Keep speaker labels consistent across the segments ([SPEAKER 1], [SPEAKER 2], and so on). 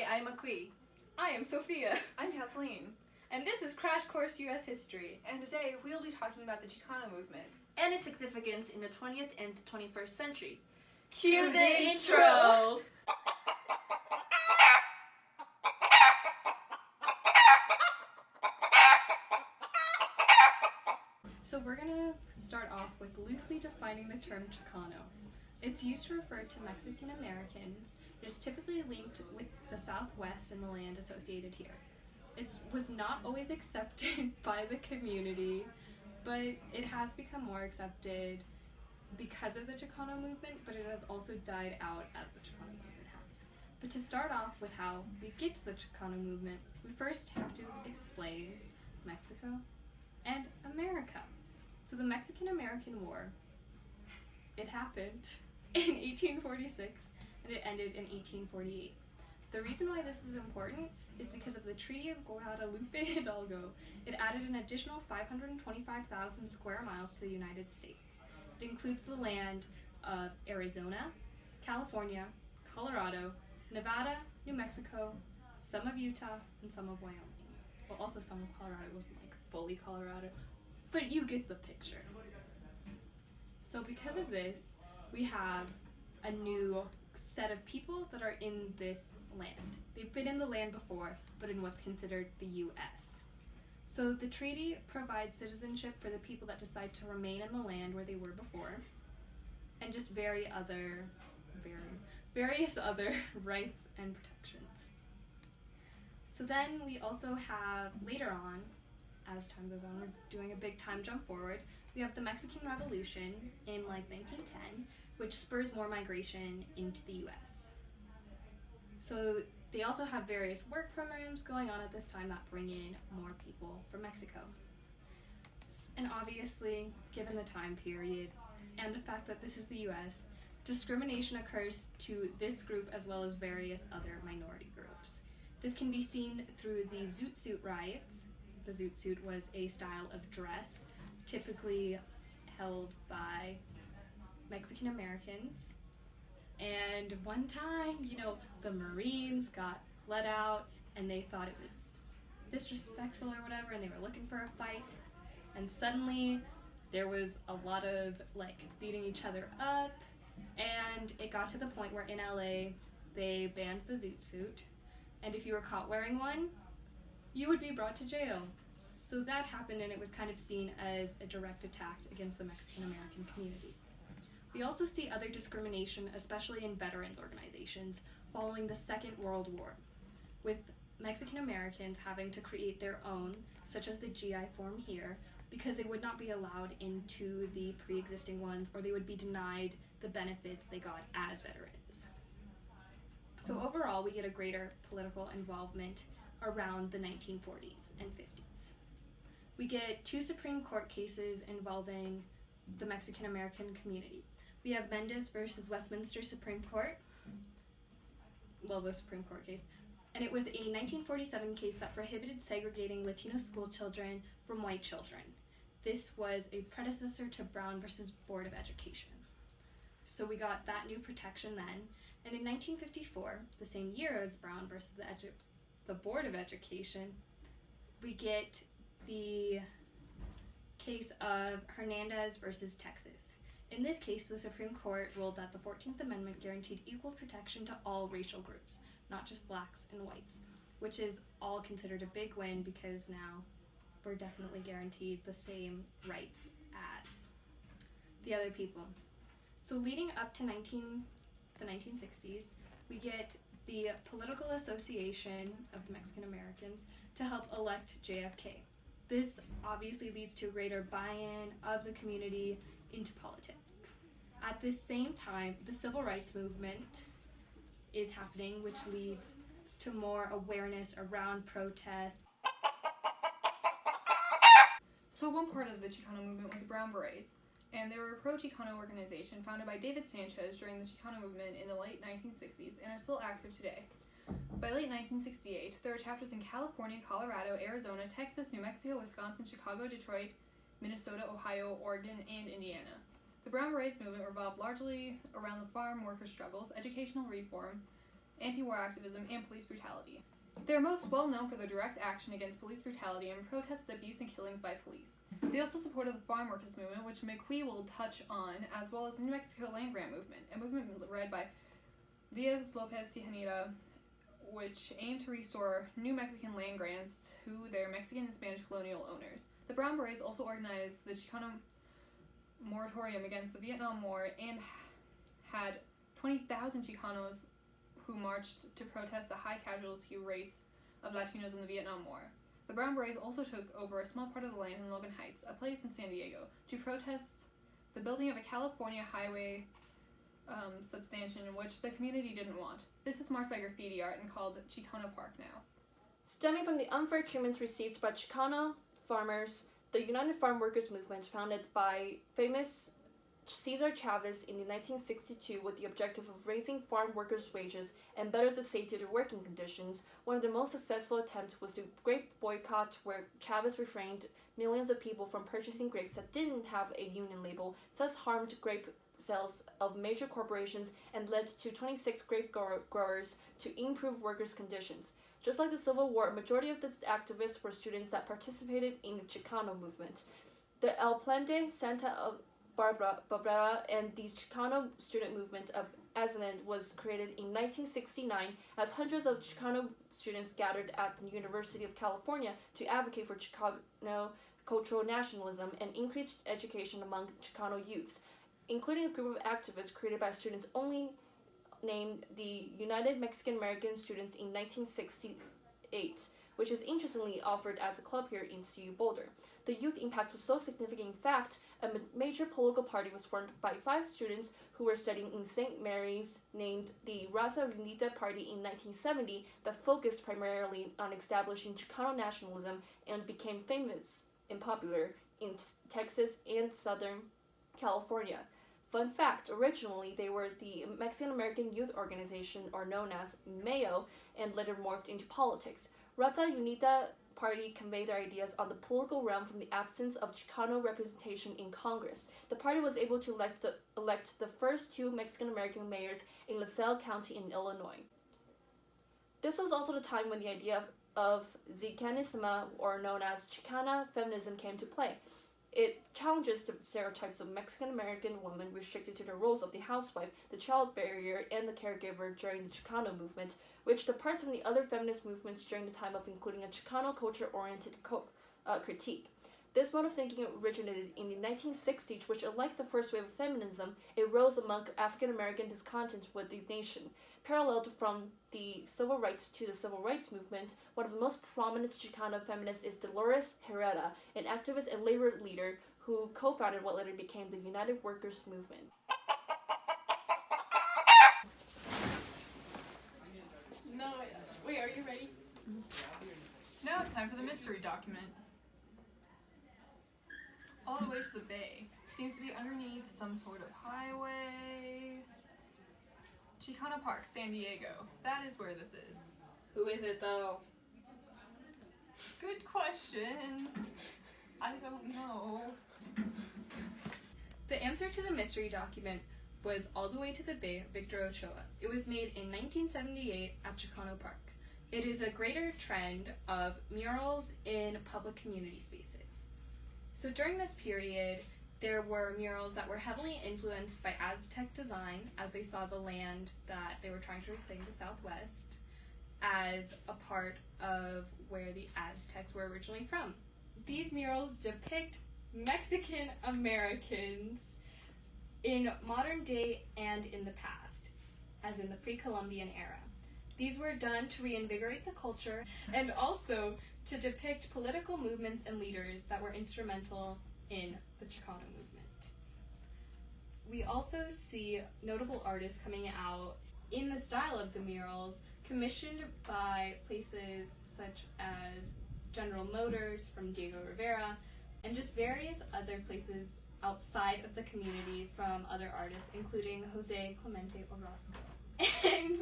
[SPEAKER 1] Hi, I'm Akui.
[SPEAKER 2] I am Sophia.
[SPEAKER 1] I'm Kathleen.
[SPEAKER 2] And this is Crash Course U.S. History.
[SPEAKER 1] And today we'll be talking about the Chicano movement.
[SPEAKER 3] And its significance in the 20th and 21st century.
[SPEAKER 2] Cue the intro! So we're going to start off with loosely defining the term Chicano. It's used to refer to Mexican Americans. It is typically linked with the Southwest and the land associated here. It was not always accepted by the community, but it has become more accepted because of the Chicano movement, but it has also died out as the Chicano movement has. But to start off with how we get to the Chicano movement, we first have to explain Mexico and America. So the Mexican-American War, it happened in 1846 and it ended in 1848. The reason why this is important is because of the Treaty of Guadalupe Hidalgo. It added an additional 525,000 square miles to the United States. It includes the land of Arizona, California, Colorado, Nevada, New Mexico, some of Utah, and some of Wyoming. Well, also some of Colorado. It wasn't like fully Colorado, but you get the picture. So because of this, we have a new set of people that are in this land. They've been in the land before, but in what's considered the U.S. So the treaty provides citizenship for the people that decide to remain in the land where they were before, and just various other rights and protections. So then we also have, later on, as time goes on, we're doing a big time jump forward, we have the Mexican Revolution in 1910, which spurs more migration into the U.S. So they also have various work programs going on at this time that bring in more people from Mexico. And obviously, given the time period and the fact that this is the U.S., discrimination occurs to this group as well as various other minority groups. This can be seen through the Zoot Suit riots. The Zoot Suit was a style of dress typically held by Mexican Americans. And one time, the Marines got let out and they thought it was disrespectful or whatever, and they were looking for a fight. And suddenly there was a lot of beating each other up, and it got to the point where in LA they banned the Zoot Suit, and if you were caught wearing one, you would be brought to jail. So that happened, and it was kind of seen as a direct attack against the Mexican American community. We also see other discrimination, especially in veterans organizations, following the Second World War, with Mexican Americans having to create their own, such as the GI form here, because they would not be allowed into the pre-existing ones, or they would be denied the benefits they got as veterans. So overall, we get a greater political involvement around the 1940s and 50s. We get 2 Supreme Court cases involving the Mexican American community. We have Mendez versus Westminster Supreme Court, the Supreme Court case, and it was a 1947 case that prohibited segregating Latino school children from white children. This was a predecessor to Brown versus Board of Education. So we got that new protection then, and in 1954, the same year as Brown versus the Board of Education, we get the case of Hernandez versus Texas. In this case, the Supreme Court ruled that the 14th Amendment guaranteed equal protection to all racial groups, not just blacks and whites, which is all considered a big win because now we're definitely guaranteed the same rights as the other people. So leading up to the 1960s, we get the Political Association of the Mexican Americans to help elect JFK. This obviously leads to a greater buy-in of the community into politics. At this same time, the civil rights movement is happening, which leads to more awareness around protest.
[SPEAKER 1] So one part of the Chicano movement was the Brown Berets, and they were a pro-Chicano organization founded by David Sanchez during the Chicano movement in the late 1960s and are still active today. By late 1968, there were chapters in California, Colorado, Arizona, Texas, New Mexico, Wisconsin, Chicago, Detroit, Minnesota, Ohio, Oregon, and Indiana. The Brown Berets movement revolved largely around the farm worker struggles, educational reform, anti-war activism, and police brutality. They are most well known for their direct action against police brutality and protested abuse and killings by police. They also supported the farm workers movement, which McQueen will touch on, as well as the New Mexico land grant movement, a movement led by Diaz Lopez Tijanita, which aimed to restore New Mexican land grants to their Mexican and Spanish colonial owners. The Brown Berets also organized the Chicano moratorium against the Vietnam War and had 20,000 Chicanos who marched to protest the high casualty rates of Latinos in the Vietnam War. The Brown Berets also took over a small part of the land in Logan Heights, a place in San Diego, to protest the building of a California highway substation, which the community didn't want. This is marked by graffiti art and called Chicano Park now.
[SPEAKER 3] Stemming from the unfair treatments received by Chicano farmers, the United Farm Workers Movement, founded by famous Cesar Chavez in 1962 with the objective of raising farm workers' wages and better the safety of their working conditions. One of the most successful attempts was the grape boycott, where Chavez refrained millions of people from purchasing grapes that didn't have a union label, thus harmed grape sales of major corporations and led to 26 grape growers to improve workers' conditions. Just like the Civil War, a majority of the activists were students that participated in the Chicano movement. The El Plende Santa Barbara and the Chicano student movement of Aztlán was created in 1969 as hundreds of Chicano students gathered at the University of California to advocate for Chicano cultural nationalism and increased education among Chicano youths, including a group of activists created by students only named the United Mexican American Students in 1968, which is interestingly offered as a club here in CU Boulder. The youth impact was so significant, in fact, a major political party was formed by 5 students who were studying in St. Mary's named the Raza Unida Party in 1970 that focused primarily on establishing Chicano nationalism and became famous and popular in Texas and Southern California. Fun fact, originally they were the Mexican American Youth Organization, or known as MAYO, and later morphed into politics. Raza Unida Party conveyed their ideas on the political realm from the absence of Chicano representation in Congress. The party was able to elect the first 2 Mexican American mayors in LaSalle County in Illinois. This was also the time when the idea of Chicanismo, or known as Chicana feminism, came to play. It challenges the stereotypes of Mexican American women restricted to the roles of the housewife, the child bearer, and the caregiver during the Chicano movement, which departs from the other feminist movements during the time of including a Chicano culture-oriented critique. This mode of thinking originated in the 1960s, which, unlike the first wave of feminism, it rose among African American discontent with the nation. Paralleled from the civil rights to the civil rights movement, one of the most prominent Chicano feminists is Dolores Herrera, an activist and labor leader who co-founded what later became the United Workers Movement.
[SPEAKER 2] No, wait, are you ready?
[SPEAKER 1] Now it's time for the mystery document. All the way to the bay. Seems to be underneath some sort of highway. Chicano Park, San Diego. That is where this is.
[SPEAKER 2] Who is it though?
[SPEAKER 1] Good question. I don't know.
[SPEAKER 2] The answer to the mystery document was All the Way to the Bay, Victor Ochoa. It was made in 1978 at Chicano Park. It is a greater trend of murals in public community spaces. So during this period, there were murals that were heavily influenced by Aztec design, as they saw the land that they were trying to reclaim, the Southwest, as a part of where the Aztecs were originally from. These murals depict Mexican Americans in modern day and in the past, as in the pre-Columbian era. These were done to reinvigorate the culture and also to depict political movements and leaders that were instrumental in the Chicano movement. We also see notable artists coming out in the style of the murals, commissioned by places such as General Motors from Diego Rivera, and just various other places outside of the community from other artists, including Jose Clemente Orozco. And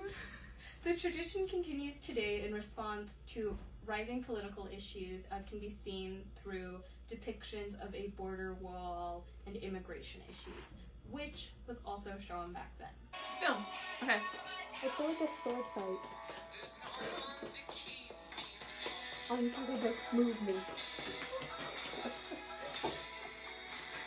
[SPEAKER 2] the tradition continues today in response to rising political issues, as can be seen through depictions of a border wall and immigration issues. which was also shown back then.
[SPEAKER 1] Still.
[SPEAKER 3] Okay.
[SPEAKER 4] I feel like a sword fight. Unorthodox movement.